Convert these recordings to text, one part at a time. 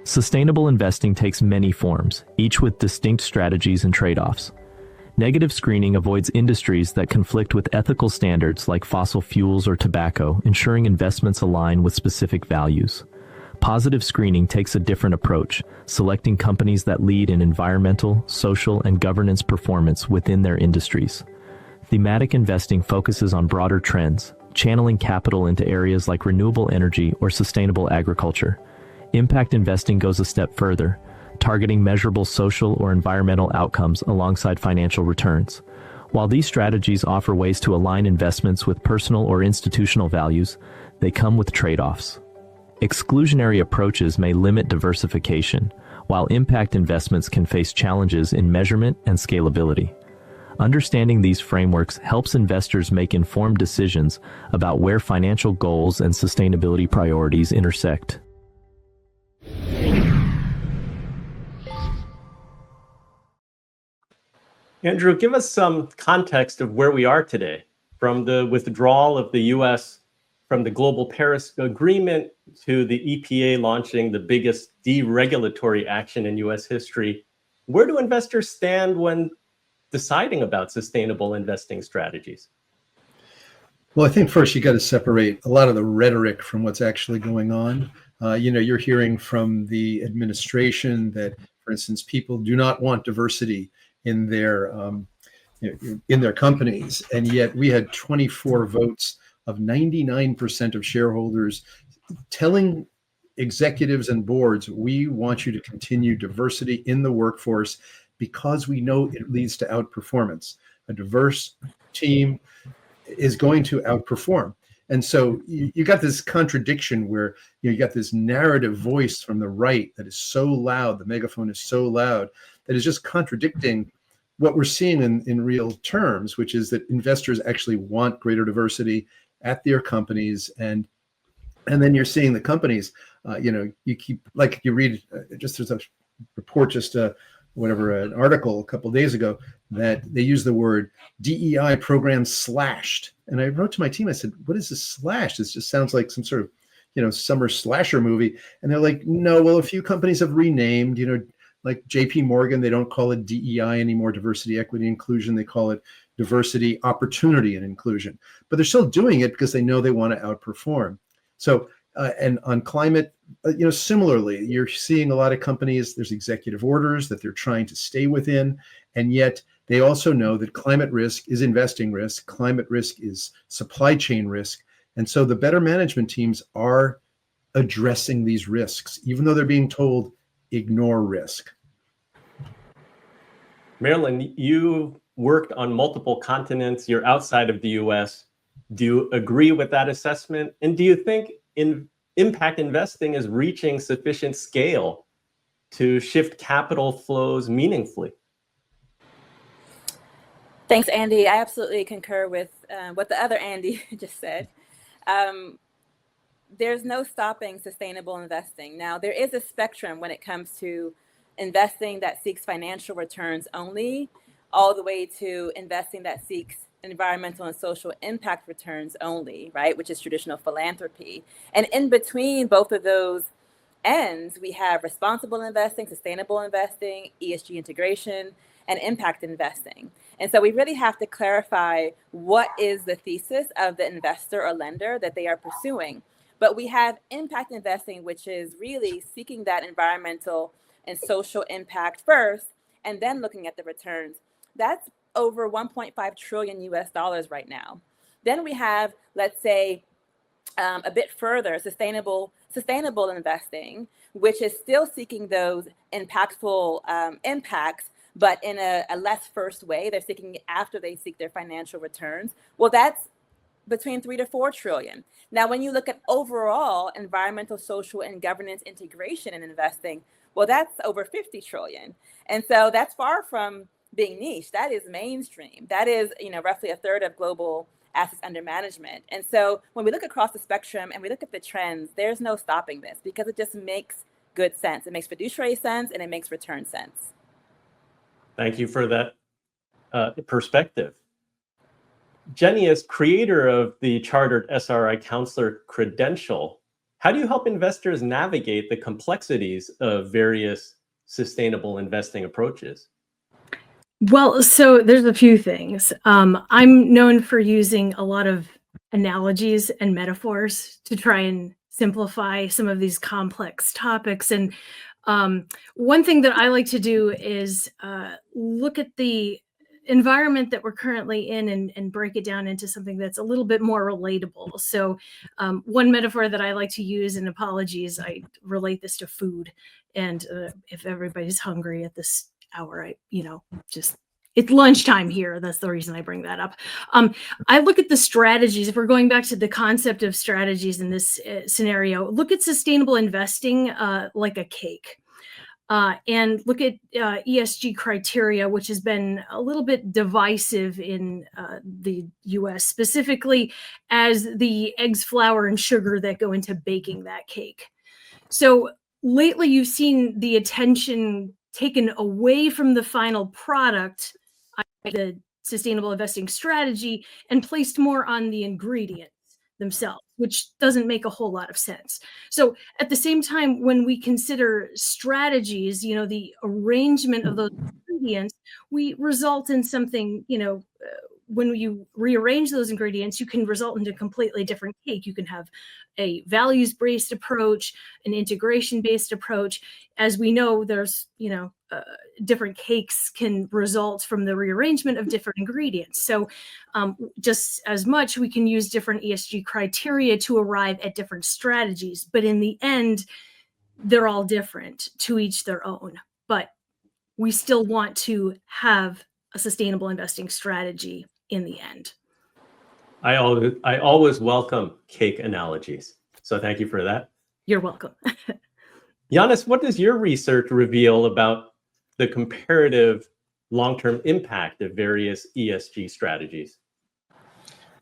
Sustainable investing takes many forms, each with distinct strategies and trade-offs. Negative screening avoids industries that conflict with ethical standards like fossil fuels or tobacco, ensuring investments align with specific values. Positive screening takes a different approach, selecting companies that lead in environmental, social, and governance performance within their industries. Thematic investing focuses on broader trends, channeling capital into areas like renewable energy or sustainable agriculture. Impact investing goes a step further, targeting measurable social or environmental outcomes alongside financial returns. While these strategies offer ways to align investments with personal or institutional values, they come with trade-offs. Exclusionary approaches may limit diversification, while impact investments can face challenges in measurement and scalability. Understanding these frameworks helps investors make informed decisions about where financial goals and sustainability priorities intersect. Andrew, give us some context of where we are today, from the withdrawal of the U.S. from the Global Paris Agreement to the EPA launching the biggest deregulatory action in U.S. history. Where do investors stand when deciding about sustainable investing strategies? Well, I think first you got to separate a lot of the rhetoric from what's actually going on. You're hearing from the administration that, for instance, people do not want diversity in their companies, and yet we had 24 votes of 99% of shareholders telling executives and boards, we want you to continue diversity in the workforce because we know it leads to outperformance. A diverse team is going to outperform. And so you got this contradiction where you got this narrative voice from the right that is so loud, the megaphone is so loud, that is just contradicting what we're seeing in real terms, which is that investors actually want greater diversity at their companies. And then you're seeing the companies, you keep, like you read, just there's a report, an article a couple of days ago that they use the word DEI program slashed. And I wrote to my team, I said, what is this slashed? This just sounds like some sort of, summer slasher movie. And they're like, no, well, a few companies have renamed, like JP Morgan, they don't call it DEI anymore, diversity, equity, inclusion. They call it diversity, opportunity, and inclusion. But they're still doing it because they know they want to outperform. So, and on climate, similarly, you're seeing a lot of companies, there's executive orders that they're trying to stay within. And yet they also know that climate risk is investing risk. Climate risk is supply chain risk. And so the better management teams are addressing these risks, even though they're being told, ignore risk. Marilyn, you worked on multiple continents. You're outside of the US. Do you agree with that assessment? And do you think impact investing is reaching sufficient scale to shift capital flows meaningfully? Thanks, Andy. I absolutely concur with what the other Andy just said. There's no stopping sustainable investing. Now, there is a spectrum when it comes to investing that seeks financial returns only, all the way to investing that seeks environmental and social impact returns only, right? Which is traditional philanthropy. And in between both of those ends, we have responsible investing, sustainable investing, ESG integration, and impact investing. And so we really have to clarify what is the thesis of the investor or lender that they are pursuing. But we have impact investing, which is really seeking that environmental and social impact first, and then looking at the returns. That's over 1.5 trillion US dollars right now. Then we have, let's say, a bit further, sustainable investing, which is still seeking those impactful impacts, but in a less first way. They're seeking it after they seek their financial returns. Well, that's between 3 to 4 trillion. Now, when you look at overall environmental, social, and governance integration in investing, well, that's over 50 trillion. And so that's far from being niche. That is mainstream. That is, roughly a third of global assets under management. And so when we look across the spectrum and we look at the trends, there's no stopping this because it just makes good sense. It makes fiduciary sense and it makes return sense. Thank you for that perspective. Jenny, as creator of the Chartered SRI Counselor credential, How do you help investors navigate the complexities of various sustainable investing approaches? Well, so there's a few things. I'm known for using a lot of analogies and metaphors to try and simplify some of these complex topics. And one thing that I like to do is look at the environment that we're currently in and break it down into something that's a little bit more relatable. So, one metaphor that I like to use, and apologies, I relate this to food. And if everybody's hungry at this hour, just it's lunchtime here. That's the reason I bring that up. I look at the strategies. If we're going back to the concept of strategies in this scenario, look at sustainable investing like a cake. And look at ESG criteria, which has been a little bit divisive in the US, specifically as the eggs, flour, and sugar that go into baking that cake. So lately, you've seen the attention taken away from the final product, the sustainable investing strategy, and placed more on the ingredients themselves, which doesn't make a whole lot of sense. So at the same time, when we consider strategies, the arrangement of those ingredients, we result in something, when you rearrange those ingredients, you can result into a completely different cake. You can have a values-based approach, an integration-based approach. As we know, there's, different cakes can result from the rearrangement of different ingredients. So just as much, we can use different ESG criteria to arrive at different strategies. But in the end, they're all different, to each their own. But we still want to have a sustainable investing strategy in the end. I always welcome cake analogies. So thank you for that. You're welcome. Loannis, what does your research reveal about the comparative long-term impact of various ESG strategies?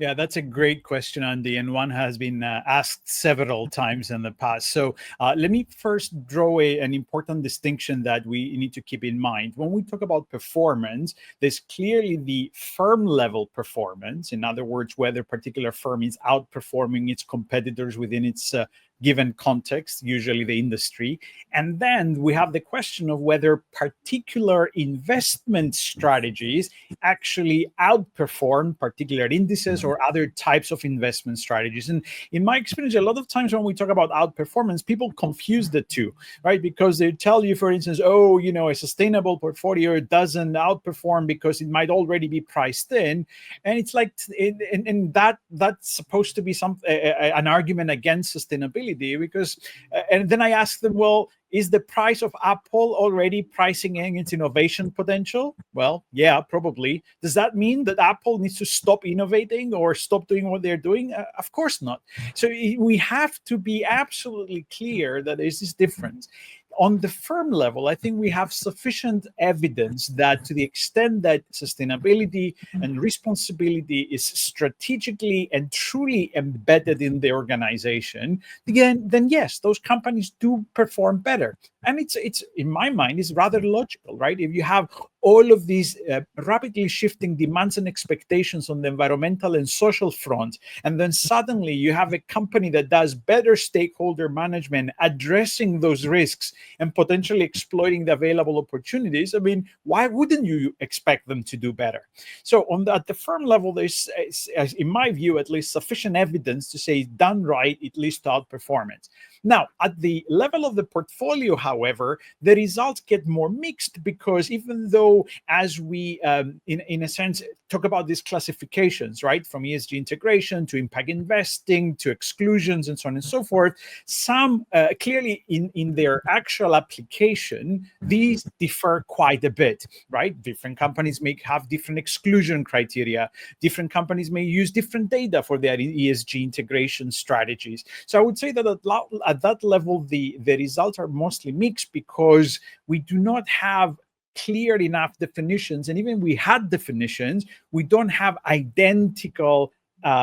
Yeah, that's a great question, Andy, and one has been asked several times in the past. So let me first draw an important distinction that we need to keep in mind. When we talk about performance, there's clearly the firm level performance. In other words, whether a particular firm is outperforming its competitors within its given context, usually the industry. And then we have the question of whether particular investment strategies actually outperform particular indices or other types of investment strategies. And in my experience, a lot of times when we talk about outperformance, people confuse the two, right? Because they tell you, for instance, a sustainable portfolio doesn't outperform because it might already be priced in. And it's like, and that's supposed to be an argument against sustainability. Because, and then I ask them, well, is the price of Apple already pricing in its innovation potential? Well, yeah, probably. Does that mean that Apple needs to stop innovating or stop doing what they're doing? Of course not. So we have to be absolutely clear that there's this difference. On the firm level, I think we have sufficient evidence that to the extent that sustainability and responsibility is strategically and truly embedded in the organization, then yes, those companies do perform better. And it's in my mind, is rather logical, right? If you have all of these rapidly shifting demands and expectations on the environmental and social front, and then suddenly you have a company that does better stakeholder management, addressing those risks and potentially exploiting the available opportunities, I mean, why wouldn't you expect them to do better? So at the firm level, there's, in my view, at least sufficient evidence to say done right, it leads to outperformance. Now, at the level of the portfolio, however, the results get more mixed because even though as we, in a sense, talk about these classifications, right, from ESG integration to impact investing to exclusions and so on and so forth, some clearly in their actual application, these differ quite a bit, right? Different companies may have different exclusion criteria. Different companies may use different data for their ESG integration strategies. So I would say that at that level, the results are mostly mixed because we do not have clear enough definitions. And even we had definitions, we don't have identical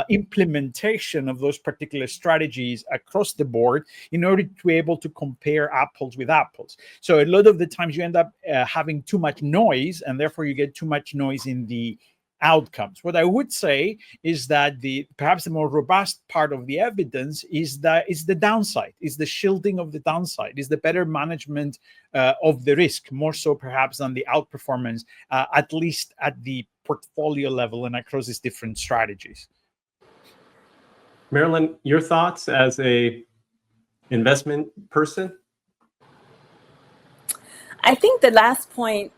implementation of those particular strategies across the board in order to be able to compare apples with apples. So a lot of the times you end up having too much noise, and therefore you get too much noise in the outcomes. What I would say is that perhaps the more robust part of the evidence is the downside, is the shielding of the downside, is the better management of the risk, more so perhaps than the outperformance, at least at the portfolio level and across these different strategies. Marilyn, your thoughts as a investment person? I think the last point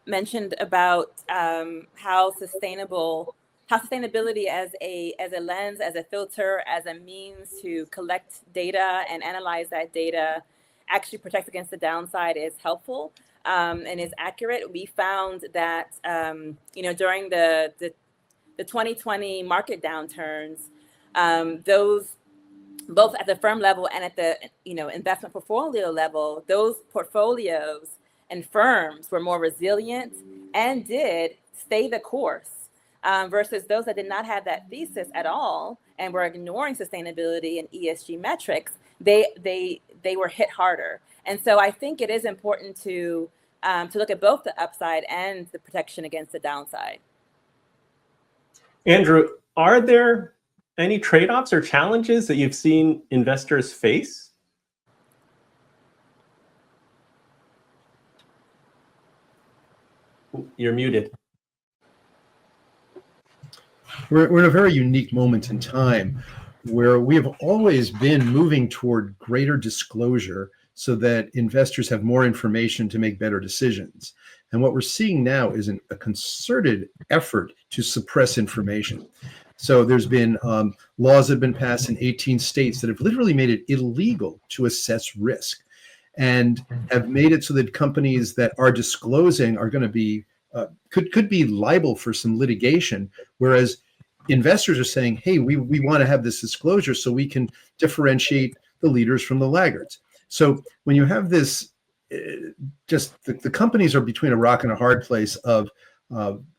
mentioned about how sustainability as a lens, as a filter, as a means to collect data and analyze that data actually protects against the downside is helpful and is accurate. We found that during the 2020 market downturns, those both at the firm level and at the investment portfolio level, those portfolios and firms were more resilient and did stay the course versus those that did not have that thesis at all and were ignoring sustainability and ESG metrics. They were hit harder. And so I think it is important to look at both the upside and the protection against the downside. Andrew, are there any trade-offs or challenges that you've seen investors face? You're muted. We're in a very unique moment in time where we have always been moving toward greater disclosure so that investors have more information to make better decisions. And what we're seeing now is a concerted effort to suppress information. So there's been laws that have been passed in 18 states that have literally made it illegal to assess risk and have made it so that companies that are disclosing are going to be, could be liable for some litigation, whereas investors are saying, hey, we want to have this disclosure so we can differentiate the leaders from the laggards. So when you have this, just the companies are between a rock and a hard place of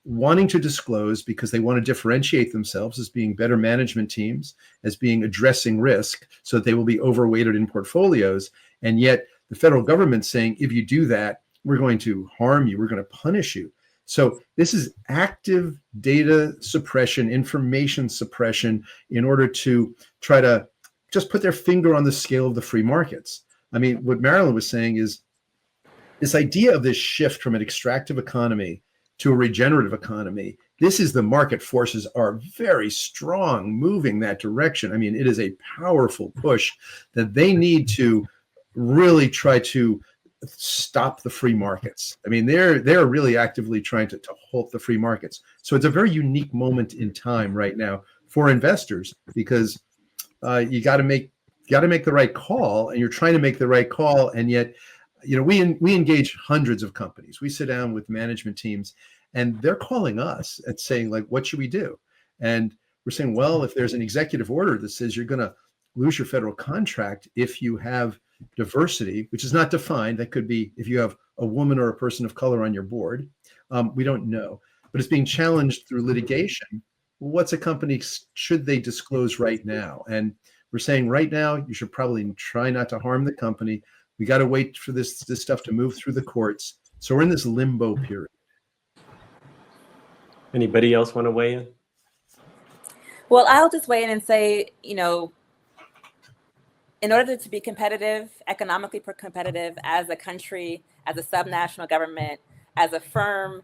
wanting to disclose because they want to differentiate themselves as being better management teams, as being addressing risk so that they will be overweighted in portfolios. And yet the federal government saying, if you do that, we're going to harm you, we're going to punish you. So this is active data suppression, information suppression in order to try to just put their finger on the scale of the free markets. I mean, what Marilyn was saying is this idea of this shift from an extractive economy to a regenerative economy. This is the market forces are very strong, moving that direction. I mean, it is a powerful push that they need to really try to stop the free markets. I mean, they're really actively trying to halt the free markets. So it's a very unique moment in time right now for investors because you got to make the right call, and you're trying to make the right call, and yet, we engage hundreds of companies. We sit down with management teams, and they're calling us and saying, like, what should we do? And we're saying, well, if there's an executive order that says you're going to lose your federal contract if you have diversity, which is not defined, that could be if you have a woman or a person of color on your board, we don't know, but it's being challenged through litigation. What's a company should they disclose right now? And we're saying right now you should probably try not to harm the company. We got to wait for this stuff to move through the courts. So we're in this limbo period. Anybody else want to weigh in? Well, I'll just weigh in and say, in order to be competitive, economically competitive as a country, as a subnational government, as a firm,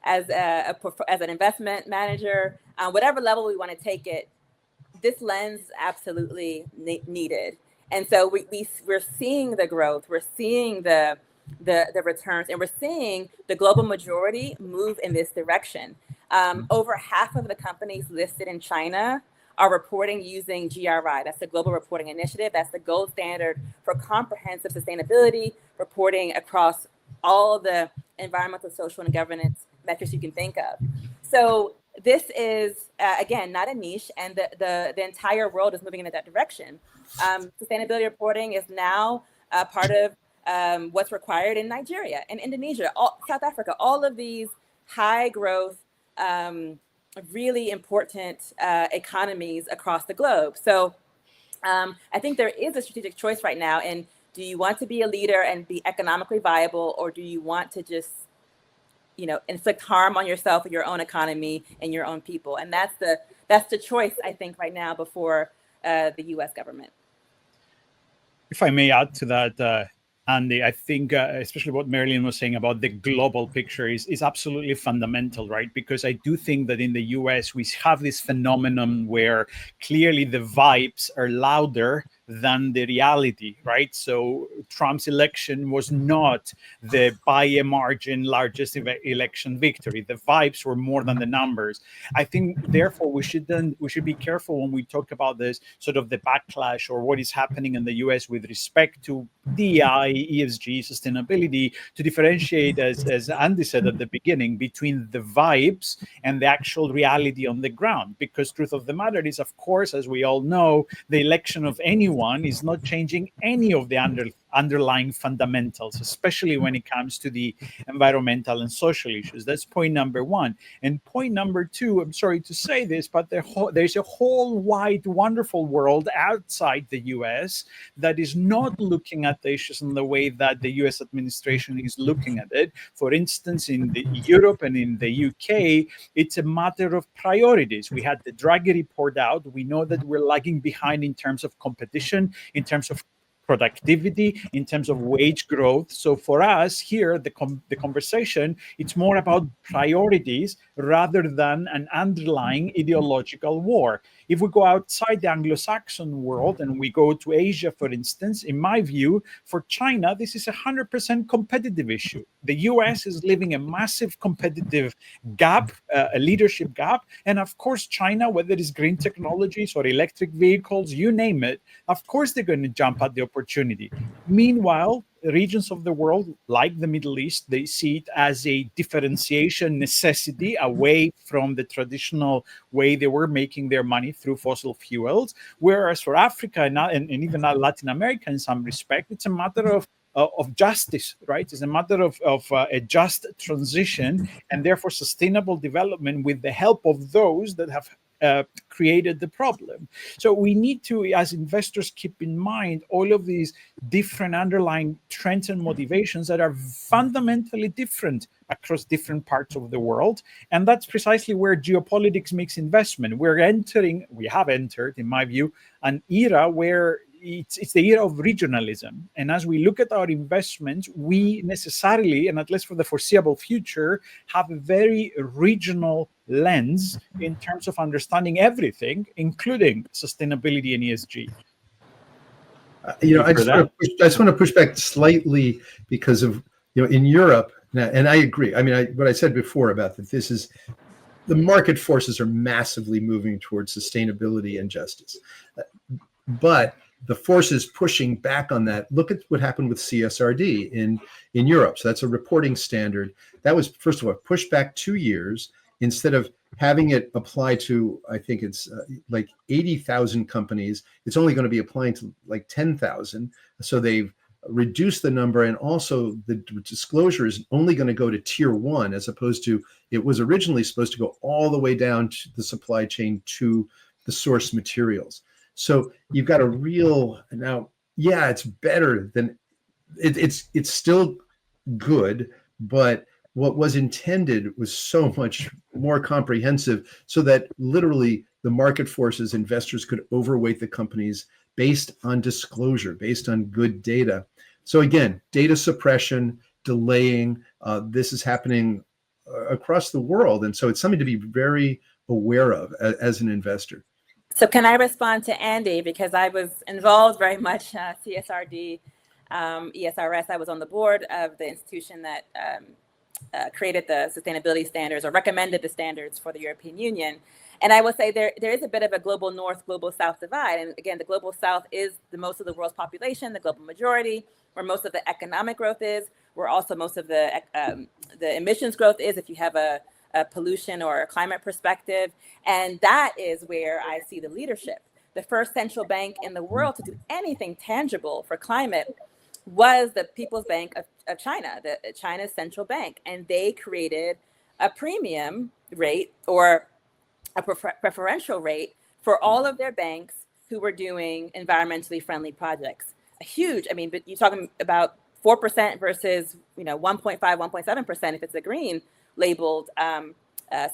as an investment manager, whatever level we want to take it, this lens is absolutely needed. And so we're seeing the growth, we're seeing the returns, and we're seeing the global majority move in this direction. Over half of the companies listed in China are reporting using GRI. That's the Global Reporting Initiative. That's the gold standard for comprehensive sustainability reporting across all the environmental, social, and governance metrics you can think of. So this is, again, not a niche, and the entire world is moving in that direction. Sustainability reporting is now part of what's required in Nigeria and Indonesia, South Africa, all of these high growth, really important economies across the globe. So I think there is a strategic choice right now. And do you want to be a leader and be economically viable, or do you want to just inflict harm on yourself, your own economy, and your own people. And that's the choice, I think, right now before the U.S. government. If I may add to that, Andy, I think especially what Marilyn was saying about the global picture is absolutely fundamental, right? Because I do think that in the US, we have this phenomenon where clearly the vibes are louder than the reality, right? So Trump's election was not the by a margin largest election victory. The vibes were more than the numbers. I think therefore we should be careful when we talk about this sort of the backlash or what is happening in the US with respect to DI, ESG, sustainability, to differentiate, as Andy said at the beginning, between the vibes and the actual reality on the ground. Because truth of the matter is, of course, as we all know, the election of anyone is not changing any of the underlying fundamentals, especially when it comes to the environmental and social issues. That's point number one. And point number two, I'm sorry to say this, but there's a whole wide, wonderful world outside the US that is not looking at the issues in the way that the US administration is looking at it. For instance, in Europe and in the UK, it's a matter of priorities. We had the Draghi report out. We know that we're lagging behind in terms of competition, in terms of productivity, in terms of wage growth. So for us here, the conversation, it's more about priorities rather than an underlying ideological war. If we go outside the Anglo-Saxon world and we go to Asia, for instance, in my view, for China, this is 100% competitive issue. The US is living a massive competitive gap, a leadership gap. And of course, China, whether it's green technologies or electric vehicles, you name it, of course, they're going to jump at the opportunity. Meanwhile, regions of the world, like the Middle East, they see it as a differentiation necessity away from the traditional way they were making their money through fossil fuels. Whereas for Africa and even Latin America, in some respect, it's a matter of justice, right? It's a matter of a just transition and therefore sustainable development with the help of those that have created the problem. So we need to, as investors, keep in mind all of these different underlying trends and motivations that are fundamentally different across different parts of the world. And that's precisely where geopolitics makes investment. We have entered, in my view, an era where it's the era of regionalism. And as we look at our investments, we necessarily, and at least for the foreseeable future, have a very regional lens in terms of understanding everything, including sustainability and ESG. I just want to push back slightly because of, in Europe, and I agree. I mean, what I said before about that, this is, the market forces are massively moving towards sustainability and justice. But the forces pushing back on that, look at what happened with CSRD in Europe. So that's a reporting standard. That was, first of all, pushed back 2 years instead of having it apply to, I think it's like 80,000 companies. It's only going to be applying to like 10,000. So they've reduced the number, and also the disclosure is only going to go to tier 1, as opposed to, it was originally supposed to go all the way down to the supply chain to the source materials. So you've got a real, now, yeah, it's better than, it's still good, but what was intended was so much more comprehensive, so that literally the market forces, investors could overweight the companies based on disclosure, based on good data. So again, data suppression, delaying, this is happening across the world. And so it's something to be very aware of as an investor. So can I respond to Andy? Because I was involved very much, CSRD, ESRS. I was on the board of the institution that created the sustainability standards, or recommended the standards for the European Union. And I will say there is a bit of a global north, global south divide. And again, the global south is the most of the world's population, the global majority, where most of the economic growth is, where also most of the emissions growth is, if you have a pollution or a climate perspective. And that is where I see the leadership. The first central bank in the world to do anything tangible for climate was the People's Bank of China, China's central bank. And they created a premium rate, or a preferential rate, for all of their banks who were doing environmentally friendly projects. A huge, but you're talking about 4% versus 1.5, 1.7% if it's a green. labeled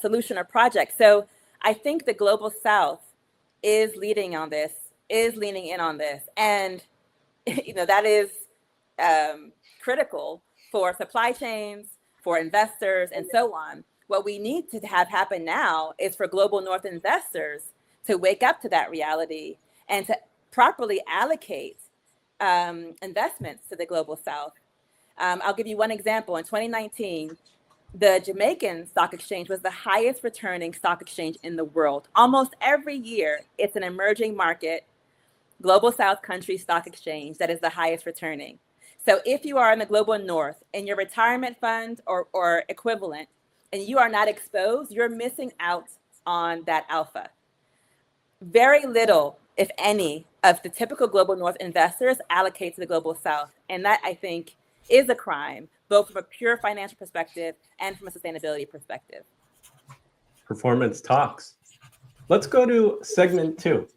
solution or project. So I think the Global South is leading on this, is leaning in on this. And, that is critical for supply chains, for investors, and so on. What we need to have happen now is for Global North investors to wake up to that reality and to properly allocate investments to the Global South. I'll give you one example. In 2019, the Jamaican Stock Exchange was the highest returning stock exchange in the world. Almost every year, it's an emerging market, Global South country stock exchange that is the highest returning. So if you are in the Global North in your retirement fund or equivalent, and you are not exposed, you're missing out on that alpha. Very little, if any, of the typical Global North investors allocate to the Global South. And that, I think, is a crime, both from a pure financial perspective and from a sustainability perspective. Performance talks. Let's go to segment 2.